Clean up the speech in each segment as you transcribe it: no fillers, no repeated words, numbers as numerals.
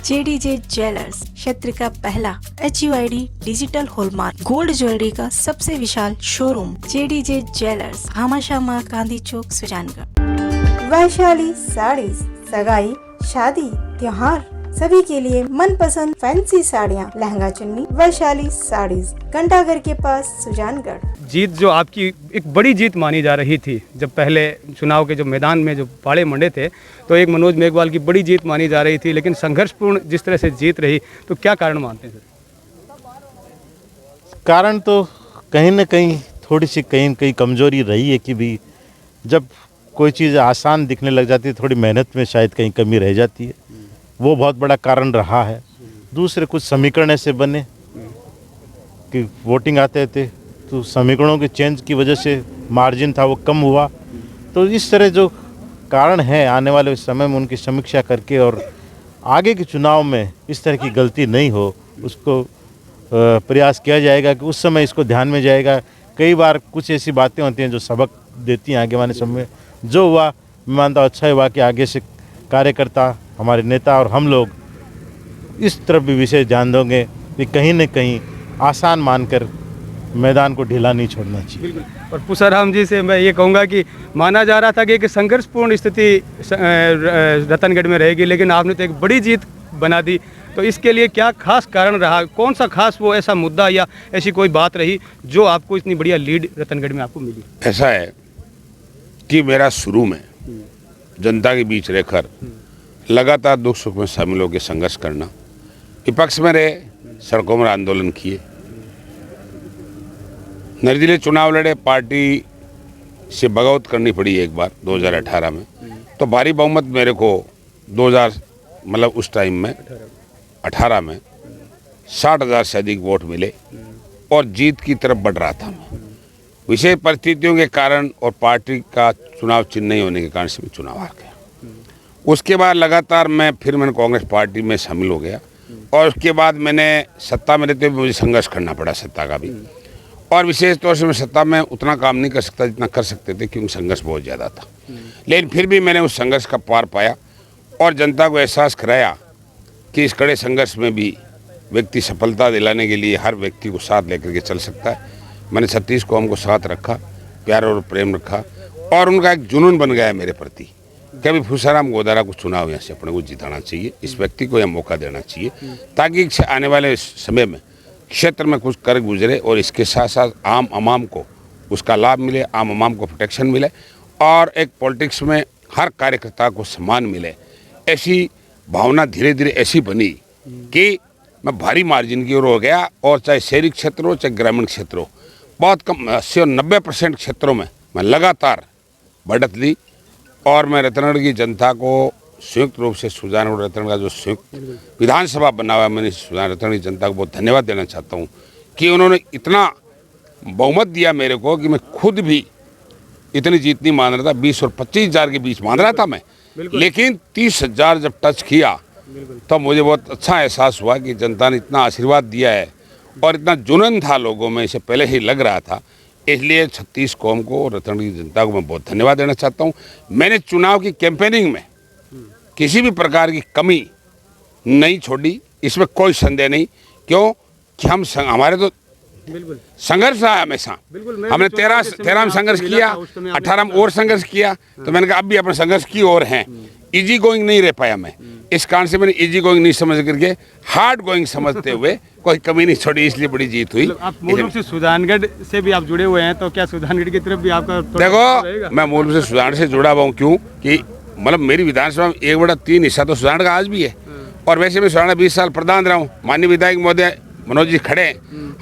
JDJ jewellers क्षेत्र का पहला HUID digital hallmark gold jewellery का सबसे विशाल showroom JDJ jewellers, Bhamashah Gandhi Chowk, Sujangarh. Vaishali sarees, सगाई, शादी, त्योहार सभी के लिए मनपसंद फैंसी साड़ियाँ, लहंगा चुन्नी, वैशाली साड़ीज, घंटाघर के पास, सुजानगढ़। जीत जो आपकी एक बड़ी जीत मानी जा रही थी, जब पहले चुनाव के जो मैदान में जो पाड़े मंडे थे तो एक मनोज मेघवाल की बड़ी जीत मानी जा रही थी, लेकिन संघर्षपूर्ण जिस तरह से जीत रही, तो क्या कारण मानते हैं सर? कारण तो कहीं न कहीं थोड़ी सी कहीं कमजोरी रही है कि भी जब कोई चीज़ आसान दिखने लग जाती है, थोड़ी मेहनत में शायद कहीं कमी रह जाती है, वो बहुत बड़ा कारण रहा है। दूसरे कुछ समीकरण ऐसे बने कि वोटिंग आते थे तो समीकरणों के चेंज की वजह से मार्जिन था वो कम हुआ। तो इस तरह जो कारण है, आने वाले समय में उनकी समीक्षा करके और आगे के चुनाव में इस तरह की गलती नहीं हो, उसको प्रयास किया जाएगा कि उस समय इसको ध्यान में जाएगा। कई बार कुछ ऐसी बातें होती हैं जो सबक देती हैं आगे वाले समय में। जो हुआ मैं मानता हूँ अच्छा हुआ कि आगे से कार्यकर्ता, हमारे नेता और हम लोग इस तरफ भी विशेष ध्यान देंगे कि कहीं न कहीं आसान मानकर मैदान को ढीला नहीं छोड़ना चाहिए। बिल्कुल। और पूसाराम जी से मैं ये कहूँगा कि माना जा रहा था कि एक संघर्षपूर्ण स्थिति रतनगढ़ में रहेगी, लेकिन आपने तो एक बड़ी जीत बना दी। तो इसके लिए क्या खास कारण रहा? कौन सा खास वो ऐसा मुद्दा या ऐसी कोई बात रही जो आपको इतनी बढ़िया लीड रतनगढ़ में आपको मिली? ऐसा है कि मेरा शुरू में जनता के बीच रहकर लगातार दुख सुख में शामिल होकर संघर्ष करना, विपक्ष में रहे, सड़कों में आंदोलन किए, निर्दलीय चुनाव लड़े, पार्टी से बगावत करनी पड़ी एक बार 2018 में। तो भारी बहुमत मेरे को 2000 मतलब उस टाइम में 18 में 60,000 से अधिक वोट मिले और जीत की तरफ बढ़ रहा था मैं। विशेष परिस्थितियों के कारण और पार्टी का चुनाव चिन्ह नहीं होने के कारण से मैं चुनाव हार गया। उसके बाद लगातार मैंने कांग्रेस पार्टी में शामिल हो गया और उसके बाद मैंने सत्ता में रहते हुए मुझे संघर्ष करना पड़ा सत्ता का भी। और विशेष तौर से मैं सत्ता में उतना काम नहीं कर सकता जितना कर सकते थे, क्योंकि संघर्ष बहुत ज़्यादा था। लेकिन फिर भी मैंने उस संघर्ष का पार पाया और जनता को एहसास कराया कि इस कड़े संघर्ष में भी व्यक्ति सफलता दिलाने के लिए हर व्यक्ति को साथ लेकर के चल सकता है। मैंने 36 कौम को साथ रखा, प्यार और प्रेम रखा और उनका एक जुनून बन गया मेरे प्रति कि अभी पूसाराम गोदारा को चुनाव यहाँ से अपने को जिताना चाहिए, इस व्यक्ति को यह मौका देना चाहिए ताकि आने वाले समय में क्षेत्र में कुछ कर गुजरे और इसके साथ साथ आम आवाम को उसका लाभ मिले, आम आवाम को प्रोटेक्शन मिले और एक पॉलिटिक्स में हर कार्यकर्ता को सम्मान मिले। ऐसी भावना धीरे धीरे ऐसी बनी कि मैं भारी मार्जिन की ओर हो गया और चाहे शहरी क्षेत्र हो चाहे ग्रामीण क्षेत्र हो, बहुत कम 80 और 90% क्षेत्रों में मैं लगातार बढ़त ली और मैं रतनगढ़ की जनता को संयुक्त रूप से सुजानगढ़ रतनगढ़ का जो संयुक्त विधानसभा बना हुआ है, मैंने रतनगढ़ की जनता को बहुत धन्यवाद देना चाहता हूँ कि उन्होंने इतना बहुमत दिया मेरे को कि मैं खुद भी इतनी जीत नहीं मान रहा था। 20 और 25,000 के बीच मान रहा था मैं, लेकिन 30,000 जब टच किया तो मुझे बहुत अच्छा एहसास हुआ कि जनता ने इतना आशीर्वाद दिया है और इतना जुनून था लोगों में, इसे पहले ही लग रहा था। इसलिए 36 कौम को और रतनगढ़ की जनता को मैं बहुत धन्यवाद देना चाहता हूँ। मैंने चुनाव की कैंपेनिंग में किसी भी प्रकार की कमी नहीं छोड़ी, इसमें कोई संदेह नहीं। क्यों कि हमारे तो संघर्ष रहा है हमेशा। हमने 13 में संघर्ष किया, 18 में और संघर्ष किया, तो मैंने कहा अब भी अपने संघर्ष की ओर हैं। इजी गोइंग नहीं रह पाया मैं, इस कारण से मैंने इजी गोइंग नहीं समझ करके हार्ड गोइंग समझते हुए कोई कमी नहीं छोड़ी, इसलिए बड़ी जीत हुई। आप मूल रूप से सुजानगढ़ से भी आप जुड़े हुए हैं, तो क्या सुजानगढ़ की तरफ भी आपका देखो मैं मूल रूप से सुजानगढ़ से जुड़ा हुआ हूँ। क्यों कि मतलब मेरी विधानसभा में 1/3 हिस्सा तो सुजानगढ़ का आज भी है और वैसे मैं सुजानगढ़ 20 साल प्रधान रहा हूँ। माननीय विधायक महोदय मनोज जी खड़े,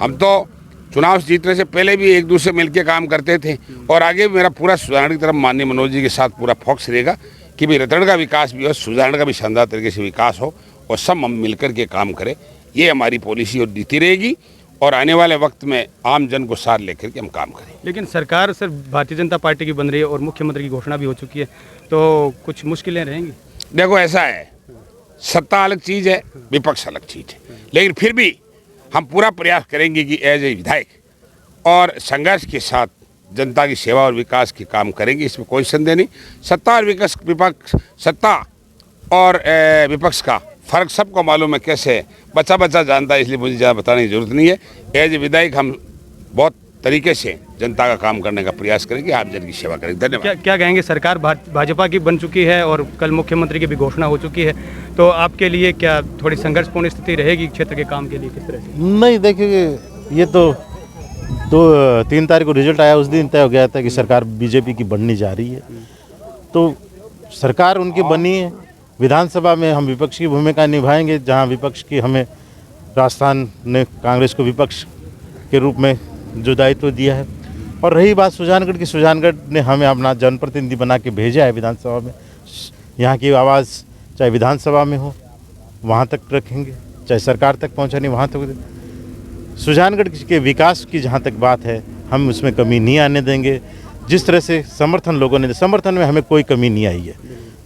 हम तो चुनाव जीतने से पहले भी एक दूसरे मिलकर काम करते थे और आगे भी मेरा पूरा सुजानगढ़ की तरफ माननीय मनोज जी के साथ पूरा फोकस रहेगा कि भाई रतनगढ़ का विकास भी हो, सुजानगढ़ का भी शानदार तरीके से विकास हो और सब हम मिलकर के काम करें। ये हमारी पॉलिसी और नीति रहेगी और आने वाले वक्त में आम जन को साथ लेकर के हम काम करें। लेकिन सरकार सर भारतीय जनता पार्टी की बन रही है और मुख्यमंत्री की घोषणा भी हो चुकी है, तो कुछ मुश्किलें रहेंगी? देखो ऐसा है, सत्ता अलग चीज़ है, विपक्ष अलग चीज़ है, लेकिन फिर भी हम पूरा प्रयास करेंगे कि एज ए विधायक और संघर्ष के साथ जनता की सेवा और विकास के काम करेंगे, इसमें कोई संदेह नहीं। सत्ता और विपक्ष का फ़र्क सबको मालूम है कैसे है, बच्चा बच्चा जानता है, इसलिए मुझे ज़्यादा बताने की ज़रूरत नहीं है। एज ए विधायक हम बहुत तरीके से जनता का काम करने का प्रयास करेंगे, आप जन की सेवा करेंगे। धन्यवाद। क्या कहेंगे, सरकार भाजपा की बन चुकी है और कल मुख्यमंत्री की भी घोषणा हो चुकी है, तो आपके लिए क्या थोड़ी संघर्षपूर्ण स्थिति रहेगी क्षेत्र के काम के लिए, किस तरह से? नहीं, देखिए ये तो 3 तारीख को रिजल्ट आया, उस दिन तय हो गया था कि सरकार बीजेपी की बनने जा रही है। तो सरकार उनकी बनी है, विधानसभा में हम विपक्ष की भूमिका निभाएंगे, जहां विपक्ष की हमें राजस्थान ने कांग्रेस को विपक्ष के रूप में जो दायित्व दिया है। और रही बात सुजानगढ़ की, सुजानगढ़ ने हमें अपना जनप्रतिनिधि बना के भेजा है विधानसभा में। यहाँ की आवाज़ चाहे विधानसभा में हो वहाँ तक रखेंगे, चाहे सरकार तक पहुँचानी वहाँ तक। सुजानगढ़ के विकास की जहाँ तक बात है, हम उसमें कमी नहीं आने देंगे। जिस तरह से समर्थन लोगों ने, समर्थन में हमें कोई कमी नहीं आई है।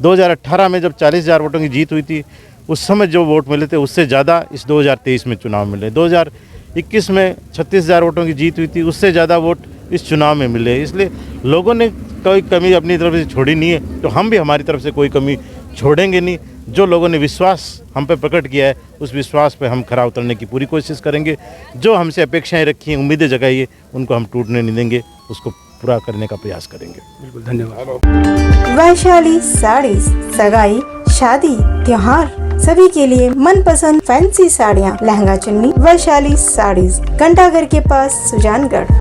2018 में जब 40,000 वोटों की जीत हुई थी, उस समय जो वोट मिले थे उससे ज़्यादा इस 2023 में चुनाव मिले। 2021 में 36,000 वोटों की जीत हुई थी, उससे ज़्यादा वोट इस चुनाव में मिले। इसलिए लोगों ने कोई कमी अपनी तरफ से छोड़ी नहीं है, तो हम भी हमारी तरफ से कोई कमी छोड़ेंगे नहीं। जो लोगों ने विश्वास हम पे प्रकट किया है, उस विश्वास पे हम खरा उतरने की पूरी कोशिश करेंगे। जो हमसे अपेक्षाएं रखी हैं, उम्मीदें जगाई है, उनको हम टूटने नहीं देंगे, उसको पूरा करने का प्रयास करेंगे। बिल्कुल, धन्यवाद। वैशाली साड़ीज, सगाई, शादी, त्योहार सभी के लिए मनपसंद फैंसी साड़ियाँ, लहंगा चुन्नी। वैशाली साड़ीज, घंटाघर के पास, सुजानगढ़।